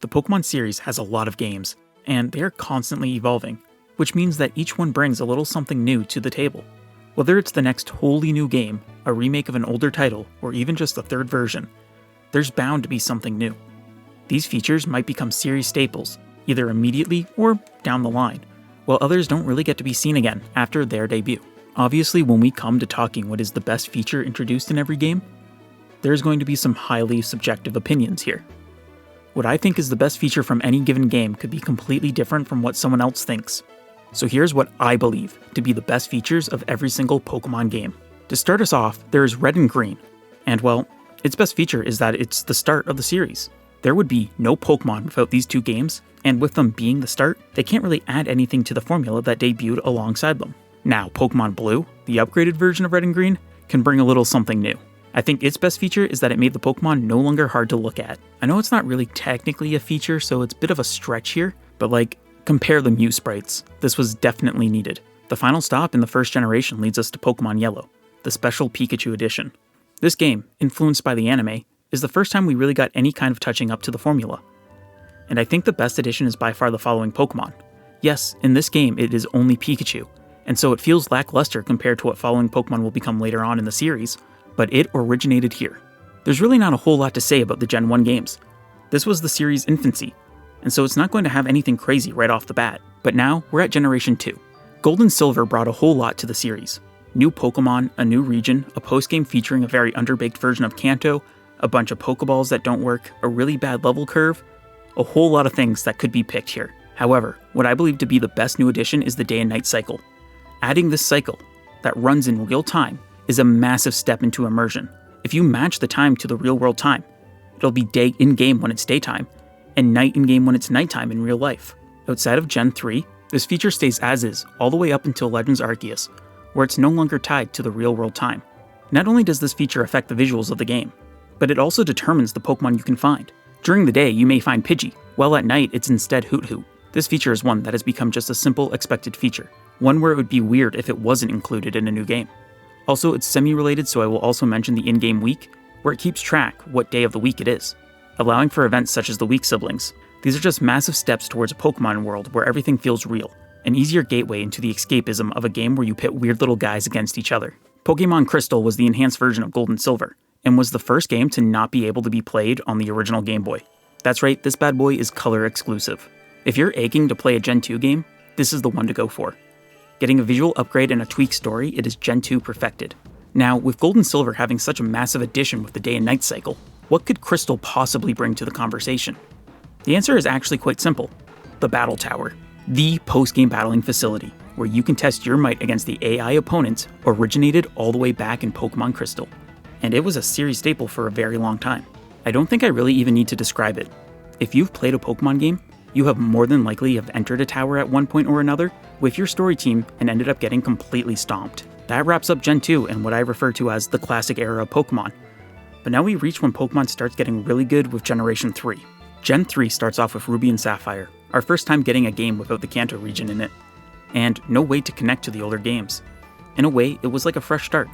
The Pokémon series has a lot of games, and they are constantly evolving, which means that each one brings a little something new to the table. Whether it's the next wholly new game, a remake of an older title, or even just a third version, there's bound to be something new. These features might become series staples, either immediately or down the line, while others don't really get to be seen again after their debut. Obviously, when we come to talking what is the best feature introduced in every game, there's going to be some highly subjective opinions here. What I think is the best feature from any given game could be completely different from what someone else thinks. So here's what I believe to be the best features of every single Pokémon game. To start us off, there is Red and Green, and well, its best feature is that it's the start of the series. There would be no Pokémon without these two games, and with them being the start, they can't really add anything to the formula that debuted alongside them. Now, Pokémon Blue, the upgraded version of Red and Green, can bring a little something new. I think its best feature is that it made the Pokémon no longer hard to look at. I know it's not really technically a feature, so it's a bit of a stretch here, but compare the Mew sprites. This was definitely needed. The final stop in the first generation leads us to Pokémon Yellow, the special Pikachu edition. This game, influenced by the anime, is the first time we really got any kind of touching up to the formula. And I think the best addition is by far the following Pokémon. Yes, in this game it is only Pikachu, and so it feels lackluster compared to what following Pokémon will become later on in the series, but it originated here. There's really not a whole lot to say about the Gen 1 games. This was the series' infancy, and so it's not going to have anything crazy right off the bat, but now we're at Generation 2. Gold and Silver brought a whole lot to the series. New Pokémon, a new region, a post-game featuring a very underbaked version of Kanto, a bunch of Pokeballs that don't work, a really bad level curve, a whole lot of things that could be picked here. However, what I believe to be the best new addition is the day and night cycle. Adding this cycle, that runs in real time, is a massive step into immersion. If you match the time to the real world time, it'll be day in-game when it's daytime, and night in-game when it's nighttime in real life. Outside of Gen 3, this feature stays as is all the way up until Legends Arceus, where it's no longer tied to the real world time. Not only does this feature affect the visuals of the game, but it also determines the Pokemon you can find. During the day, you may find Pidgey, while at night it's instead Hoot-Hoot. This feature is one that has become just a simple expected feature, one where it would be weird if it wasn't included in a new game. Also, it's semi-related, so I will also mention the in-game week, where it keeps track what day of the week it is, allowing for events such as the Week Siblings. These are just massive steps towards a Pokemon world where everything feels real, an easier gateway into the escapism of a game where you pit weird little guys against each other. Pokémon Crystal was the enhanced version of Gold and Silver, and was the first game to not be able to be played on the original Game Boy. That's right, this bad boy is color exclusive. If you're aching to play a Gen 2 game, this is the one to go for. Getting a visual upgrade and a tweaked story, it is Gen 2 perfected. Now, with Gold and Silver having such a massive addition with the day and night cycle, what could Crystal possibly bring to the conversation? The answer is actually quite simple. The Battle Tower. The post-game battling facility, where you can test your might against the AI opponents, originated all the way back in Pokémon Crystal. And it was a series staple for a very long time. I don't think I really even need to describe it. If you've played a Pokémon game, you have more than likely have entered a tower at one point or another with your story team and ended up getting completely stomped. That wraps up Gen 2 and what I refer to as the classic era of Pokémon. But now we reach when Pokémon starts getting really good with Generation 3. Gen 3 starts off with Ruby and Sapphire, our first time getting a game without the Kanto region in it, and no way to connect to the older games. In a way, it was like a fresh start,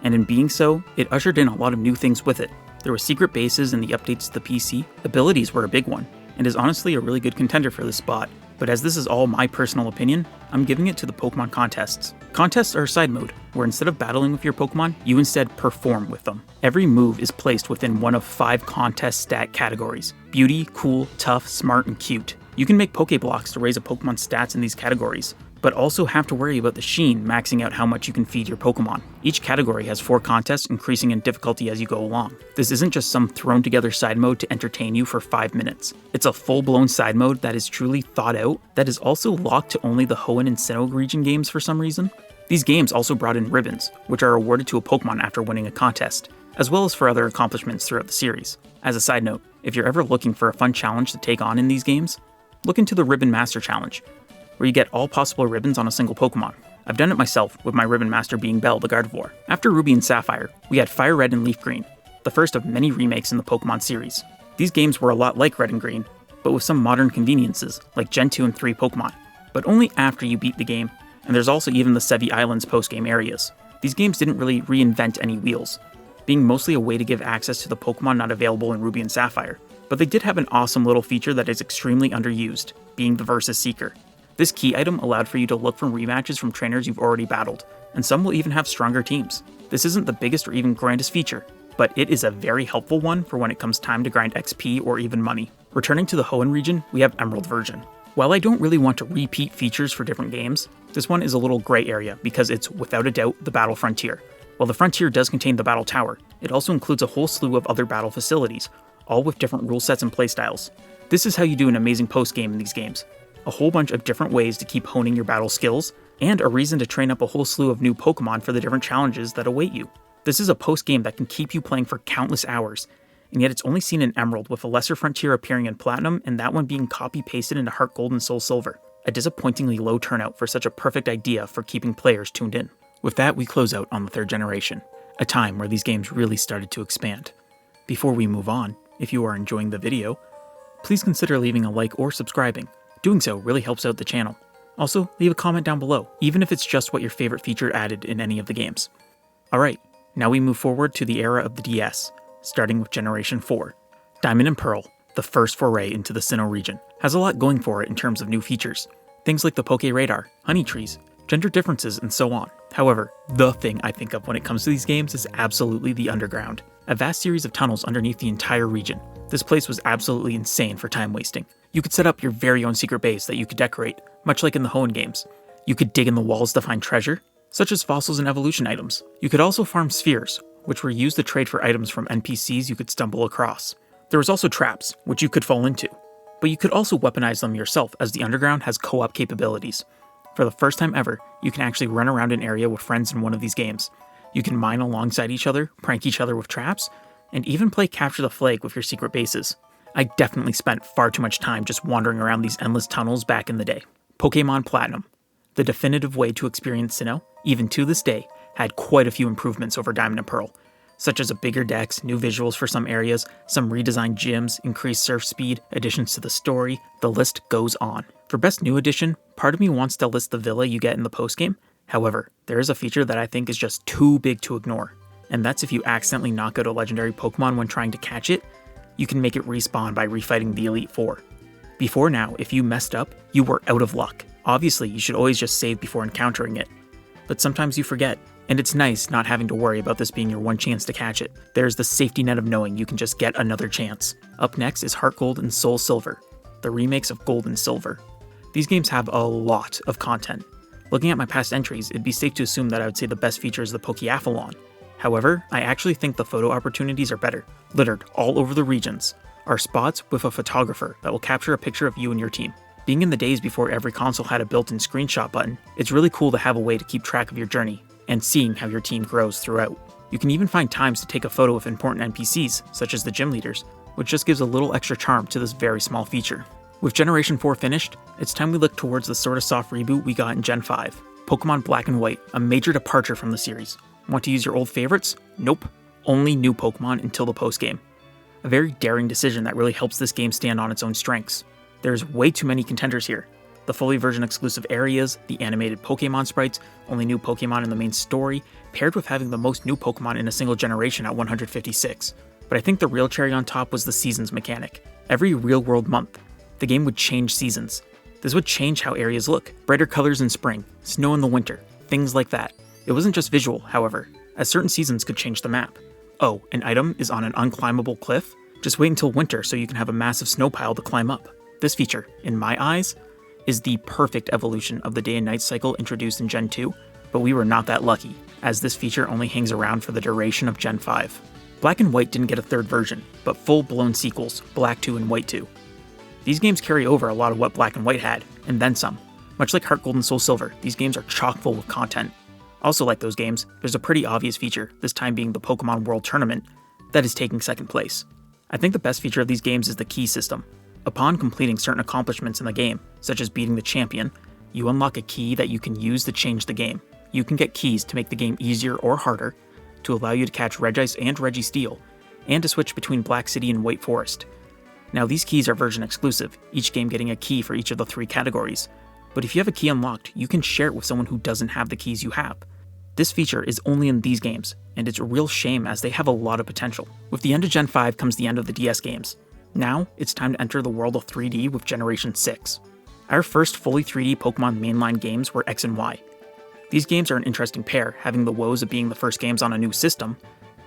and in being so, it ushered in a lot of new things with it. There were secret bases and the updates to the PC, abilities were a big one, and is honestly a really good contender for this spot. But as this is all my personal opinion, I'm giving it to the Pokemon contests. Contests are a side mode, where instead of battling with your Pokemon, you instead perform with them. Every move is placed within one of 5 contest stat categories: beauty, cool, tough, smart, and cute. You can make Pokeblocks to raise a Pokemon's stats in these categories, but also have to worry about the sheen maxing out how much you can feed your Pokemon. Each category has 4 contests increasing in difficulty as you go along. This isn't just some thrown together side mode to entertain you for 5 minutes. It's a full-blown side mode that is truly thought out, that is also locked to only the Hoenn and Sinnoh region games for some reason. These games also brought in ribbons, which are awarded to a Pokemon after winning a contest, as well as for other accomplishments throughout the series. As a side note, if you're ever looking for a fun challenge to take on in these games, look into the Ribbon Master Challenge, where you get all possible ribbons on a single Pokemon. I've done it myself, with my Ribbon Master being Belle, the Gardevoir. After Ruby and Sapphire, we had Fire Red and Leaf Green, the first of many remakes in the Pokemon series. These games were a lot like Red and Green, but with some modern conveniences, like Gen 2 and 3 Pokemon, but only after you beat the game, and there's also even the Sevi Islands post-game areas. These games didn't really reinvent any wheels, being mostly a way to give access to the Pokemon not available in Ruby and Sapphire. But they did have an awesome little feature that is extremely underused, being the Versus Seeker. This key item allowed for you to look for rematches from trainers you've already battled, and some will even have stronger teams. This isn't the biggest or even grandest feature, but it is a very helpful one for when it comes time to grind XP or even money. Returning to the Hoenn region, we have Emerald version. While I don't really want to repeat features for different games, this one is a little gray area because it's without a doubt the Battle Frontier. While the Frontier does contain the Battle Tower, it also includes a whole slew of other battle facilities, all with different rule sets and playstyles. This is how you do an amazing post-game in these games. A whole bunch of different ways to keep honing your battle skills, and a reason to train up a whole slew of new Pokémon for the different challenges that await you. This is a post-game that can keep you playing for countless hours, and yet it's only seen in Emerald, with a lesser Frontier appearing in Platinum and that one being copy-pasted into Heart Gold and Soul Silver. A disappointingly low turnout for such a perfect idea for keeping players tuned in. With that, we close out on the 3rd generation, a time where these games really started to expand. Before we move on, if you are enjoying the video, please consider leaving a like or subscribing. Doing so really helps out the channel. Also, leave a comment down below, even if it's just what your favorite feature added in any of the games. Alright, now we move forward to the era of the DS, starting with Generation 4. Diamond and Pearl, the first foray into the Sinnoh region, has a lot going for it in terms of new features. Things like the Poke Radar, honey trees, gender differences, and so on. However, the thing I think of when it comes to these games is absolutely the underground. A vast series of tunnels underneath the entire region. This place was absolutely insane for time wasting. You could set up your very own secret base that you could decorate, much like in the Hoenn games. You could dig in the walls to find treasure, such as fossils and evolution items. You could also farm spheres, which were used to trade for items from NPCs you could stumble across. There was also traps, which you could fall into. But you could also weaponize them yourself, as the underground has co-op capabilities. For the first time ever, you can actually run around an area with friends in one of these games. You can mine alongside each other, prank each other with traps, and even play Capture the Flag with your secret bases. I definitely spent far too much time just wandering around these endless tunnels back in the day. Pokémon Platinum, the definitive way to experience Sinnoh, even to this day, had quite a few improvements over Diamond and Pearl, such as a bigger dex, new visuals for some areas, some redesigned gyms, increased surf speed, additions to the story, the list goes on. For best new addition, part of me wants to list the villa you get in the postgame. However, there is a feature that I think is just too big to ignore, and that's if you accidentally knock out a legendary Pokemon when trying to catch it, you can make it respawn by refighting the Elite Four. Before now, if you messed up, you were out of luck. Obviously, you should always just save before encountering it, but sometimes you forget, and it's nice not having to worry about this being your one chance to catch it. There's the safety net of knowing you can just get another chance. Up next is Heart Gold and Soul Silver, the remakes of Gold and Silver. These games have a lot of content. Looking at my past entries, it'd be safe to assume that I would say the best feature is the Pokeathlon. However, I actually think the photo opportunities are better. Littered all over the regions are spots with a photographer that will capture a picture of you and your team. Being in the days before every console had a built-in screenshot button, it's really cool to have a way to keep track of your journey and seeing how your team grows throughout. You can even find times to take a photo of important NPCs, such as the gym leaders, which just gives a little extra charm to this very small feature. With Generation 4 finished, it's time we look towards the sorta soft reboot we got in Gen 5. Pokémon Black and White, a major departure from the series. Want to use your old favorites? Nope. Only new Pokémon until the postgame. A very daring decision that really helps this game stand on its own strengths. There's way too many contenders here. The fully version exclusive areas, the animated Pokémon sprites, only new Pokémon in the main story, paired with having the most new Pokémon in a single generation at 156. But I think the real cherry on top was the seasons mechanic. Every real-world month, the game would change seasons. This would change how areas look. Brighter colors in spring, snow in the winter, things like that. It wasn't just visual, however, as certain seasons could change the map. Oh, an item is on an unclimbable cliff? Just wait until winter so you can have a massive snow pile to climb up. This feature, in my eyes, is the perfect evolution of the day and night cycle introduced in Gen 2, but we were not that lucky, as this feature only hangs around for the duration of Gen 5. Black and White didn't get a third version, but full-blown sequels, Black 2 and White 2. These games carry over a lot of what Black and White had, and then some. Much like Heart Gold and Soul Silver, these games are chock full of content. Also like those games, there's a pretty obvious feature, this time being the Pokemon World Tournament, that is taking second place. I think the best feature of these games is the key system. Upon completing certain accomplishments in the game, such as beating the champion, you unlock a key that you can use to change the game. You can get keys to make the game easier or harder, to allow you to catch Regice and Registeel, and to switch between Black City and White Forest. Now these keys are version exclusive, each game getting a key for each of the 3 categories, but if you have a key unlocked, you can share it with someone who doesn't have the keys you have. This feature is only in these games, and it's a real shame as they have a lot of potential. With the end of Gen 5 comes the end of the DS games. Now, it's time to enter the world of 3D with Generation 6. Our first fully 3D Pokémon mainline games were X and Y. These games are an interesting pair, having the woes of being the first games on a new system,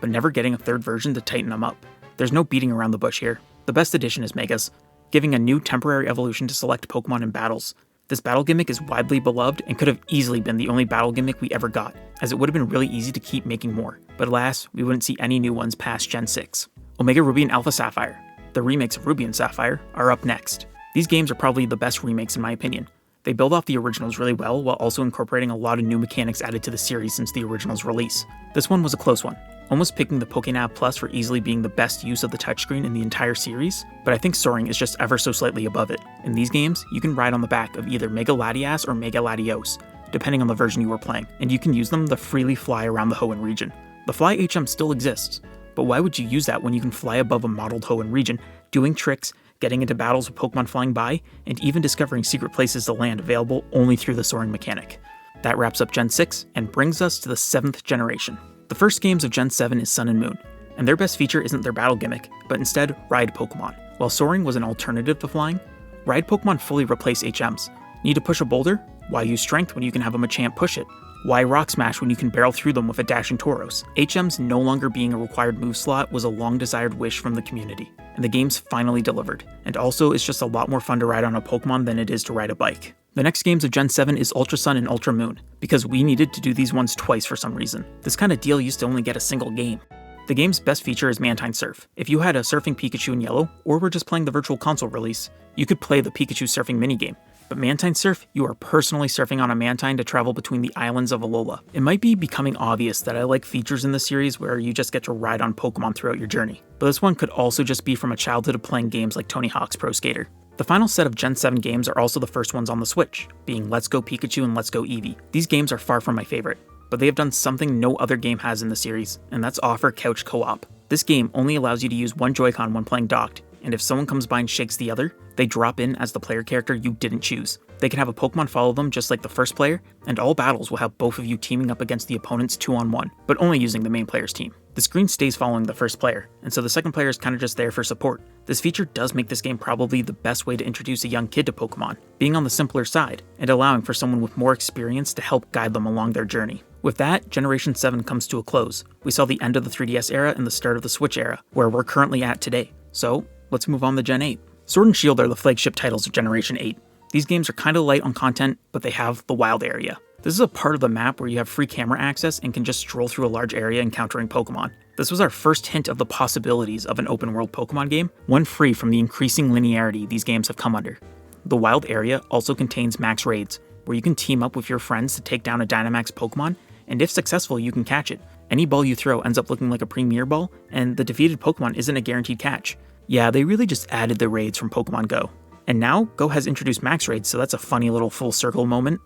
but never getting a third version to tighten them up. There's no beating around the bush here. The best addition is Megas, giving a new temporary evolution to select Pokémon in battles. This battle gimmick is widely beloved and could have easily been the only battle gimmick we ever got, as it would have been really easy to keep making more, but alas, we wouldn't see any new ones past Gen 6. Omega Ruby and Alpha Sapphire, the remakes of Ruby and Sapphire, are up next. These games are probably the best remakes in my opinion. They build off the originals really well while also incorporating a lot of new mechanics added to the series since the original's release. This one was a close one, almost picking the Pokénav Plus for easily being the best use of the touchscreen in the entire series, but I think Soaring is just ever so slightly above it. In these games, you can ride on the back of either Mega Latias or Mega Latios, depending on the version you were playing, and you can use them to freely fly around the Hoenn region. The Fly HM still exists, but why would you use that when you can fly above a modeled Hoenn region, doing tricks, getting into battles with Pokemon flying by, and even discovering secret places to land available only through the Soaring mechanic? That wraps up Gen 6 and brings us to the 7th generation. The first games of Gen 7 is Sun and Moon, and their best feature isn't their battle gimmick, but instead Ride Pokemon. While Soaring was an alternative to flying, Ride Pokemon fully replace HMs. Need to push a boulder? Why use Strength when you can have a Machamp push it? Why Rock Smash when you can barrel through them with a dashing Tauros? HMs no longer being a required move slot was a long-desired wish from the community, and the game's finally delivered. And also, it's just a lot more fun to ride on a Pokemon than it is to ride a bike. The next games of Gen 7 is Ultra Sun and Ultra Moon, because we needed to do these ones twice for some reason. This kind of deal used to only get a single game. The game's best feature is Mantine Surf. If you had a surfing Pikachu in yellow, or were just playing the Virtual Console release, you could play the Pikachu surfing minigame. But Mantine Surf, you are personally surfing on a Mantine to travel between the islands of Alola. It might be becoming obvious that I like features in the series where you just get to ride on Pokemon throughout your journey, but this one could also just be from a childhood of playing games like Tony Hawk's Pro Skater. The final set of Gen 7 games are also the first ones on the Switch, being Let's Go Pikachu and Let's Go Eevee. These games are far from my favorite, but they have done something no other game has in the series, and that's offer couch co-op. This game only allows you to use one Joy-Con when playing docked, and if someone comes by and shakes the other, they drop in as the player character you didn't choose. They can have a Pokemon follow them just like the first player, and all battles will have both of you teaming up against the opponent's 2-on-1, but only using the main player's team. The screen stays following the first player, and so the second player is kind of just there for support. This feature does make this game probably the best way to introduce a young kid to Pokemon, being on the simpler side, and allowing for someone with more experience to help guide them along their journey. With that, Generation 7 comes to a close. We saw the end of the 3DS era and the start of the Switch era, where we're currently at today. So, let's move on to Gen 8. Sword and Shield are the flagship titles of Generation 8. These games are kinda light on content, but they have the wild area. This is a part of the map where you have free camera access and can just stroll through a large area encountering Pokemon. This was our first hint of the possibilities of an open world Pokemon game, one free from the increasing linearity these games have come under. The wild area also contains max raids, where you can team up with your friends to take down a Dynamax Pokemon, and if successful, you can catch it. Any ball you throw ends up looking like a Premier Ball, and the defeated Pokemon isn't a guaranteed catch. Yeah, they really just added the raids from Pokemon Go. And now, Go has introduced max raids, so that's a funny little full circle moment.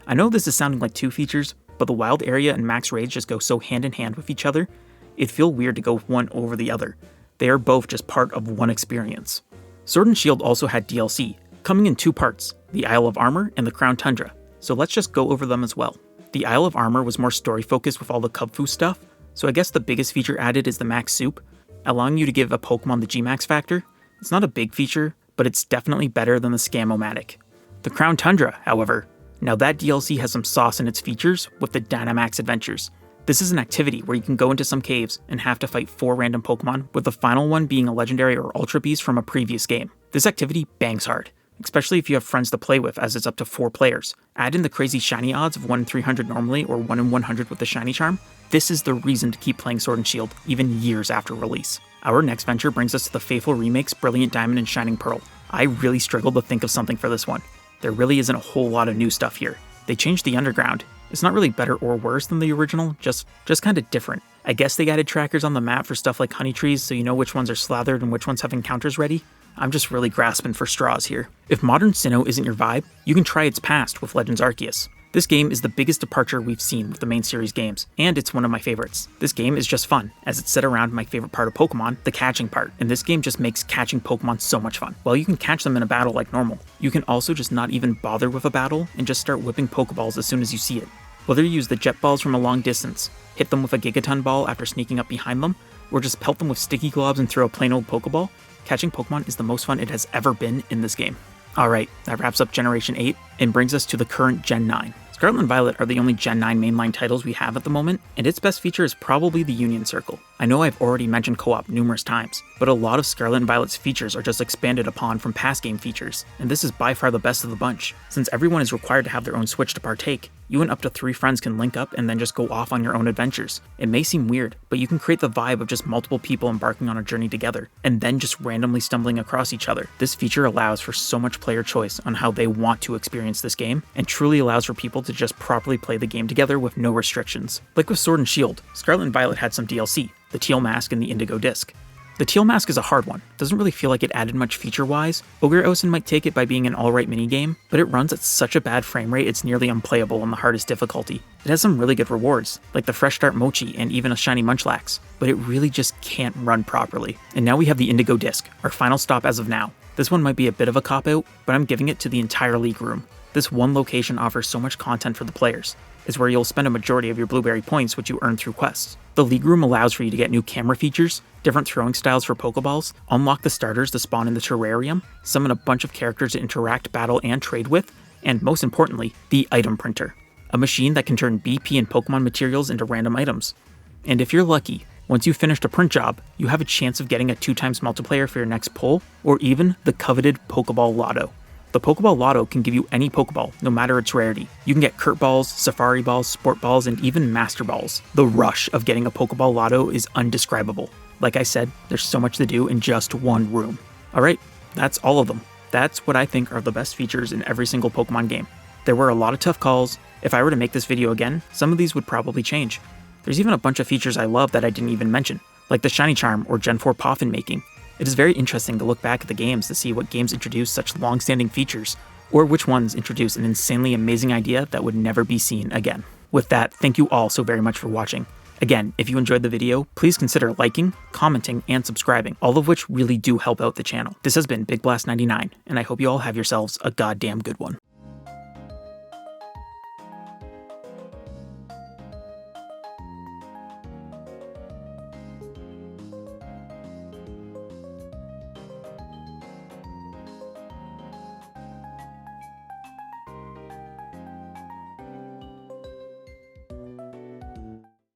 I know this is sounding like two features, but the wild area and max raids just go so hand in hand with each other, it'd feel weird to go one over the other. They are both just part of one experience. Sword and Shield also had DLC, coming in two parts, the Isle of Armor and the Crown Tundra, so let's just go over them as well. The Isle of Armor was more story focused with all the Kubfu stuff, so I guess the biggest feature added is the Max Soup, allowing you to give a Pokemon the G-Max factor. It's not a big feature, but it's definitely better than the Scam-O-Matic. The Crown Tundra, however, now that DLC has some sauce in its features with the Dynamax Adventures. This is an activity where you can go into some caves and have to fight 4 random Pokemon, with the final one being a legendary or Ultra Beast from a previous game. This activity bangs hard, especially if you have friends to play with, as it's up to 4 players. Add in the crazy shiny odds of 1 in 300 normally or 1 in 100 with the shiny charm. This is the reason to keep playing Sword and Shield, even years after release. Our next venture brings us to the faithful remakes Brilliant Diamond and Shining Pearl. I really struggled to think of something for this one. There really isn't a whole lot of new stuff here. They changed the underground. It's not really better or worse than the original, just kinda different. I guess they added trackers on the map for stuff like honey trees so you know which ones are slathered and which ones have encounters ready. I'm just really grasping for straws here. If Modern Sinnoh isn't your vibe, you can try its past with Legends Arceus. This game is the biggest departure we've seen with the main series games, and it's one of my favorites. This game is just fun, as it's set around my favorite part of Pokemon, the catching part, and this game just makes catching Pokemon so much fun. While you can catch them in a battle like normal, you can also just not even bother with a battle and just start whipping Pokeballs as soon as you see it. Whether you use the Jet Balls from a long distance, hit them with a Gigaton Ball after sneaking up behind them, or just pelt them with Sticky Globs and throw a plain old Pokeball, Catching Pokemon is the most fun it has ever been in this game. Alright, that wraps up Generation 8 and brings us to the current Gen 9. Scarlet and Violet are the only Gen 9 mainline titles we have at the moment, and its best feature is probably the Union Circle. I know I've already mentioned co-op numerous times, but a lot of Scarlet and Violet's features are just expanded upon from past game features, and this is by far the best of the bunch. Since everyone is required to have their own Switch to partake, you and up to 3 friends can link up and then just go off on your own adventures. It may seem weird, but you can create the vibe of just multiple people embarking on a journey together, and then just randomly stumbling across each other. This feature allows for so much player choice on how they want to experience this game, and truly allows for people to just properly play the game together with no restrictions. Like with Sword and Shield, Scarlet and Violet had some DLC, the Teal Mask and the Indigo Disc. The Teal Mask is a hard one, doesn't really feel like it added much feature-wise. Ogre Osen might take it by being an alright minigame, but it runs at such a bad frame rate it's nearly unplayable on the hardest difficulty. It has some really good rewards, like the Fresh Start Mochi and even a shiny Munchlax, but it really just can't run properly. And now we have the Indigo Disc, our final stop as of now. This one might be a bit of a cop-out, but I'm giving it to the entire League Room. This one location offers so much content for the players. It's where you'll spend a majority of your Blueberry points which you earn through quests. The League Room allows for you to get new camera features, different throwing styles for Pokeballs, unlock the starters to spawn in the terrarium, summon a bunch of characters to interact, battle, and trade with, and most importantly, the Item Printer, a machine that can turn BP and Pokemon materials into random items. And if you're lucky, once you've finished a print job, you have a chance of getting a 2x multiplayer for your next pull, or even the coveted Pokeball Lotto. The Pokeball Lotto can give you any Pokeball, no matter its rarity. You can get Kurt Balls, Safari Balls, Sport Balls, and even Master Balls. The rush of getting a Pokeball Lotto is undescribable. Like I said, there's so much to do in just one room. Alright, that's all of them. That's what I think are the best features in every single Pokemon game. There were a lot of tough calls. If I were to make this video again, some of these would probably change. There's even a bunch of features I love that I didn't even mention, like the Shiny Charm or Gen 4 Poffin making. It is very interesting to look back at the games to see what games introduced such long-standing features, or which ones introduced an insanely amazing idea that would never be seen again. With that, thank you all so very much for watching. Again, if you enjoyed the video, please consider liking, commenting, and subscribing, all of which really do help out the channel. This has been Big Blast 99, and I hope you all have yourselves a goddamn good one.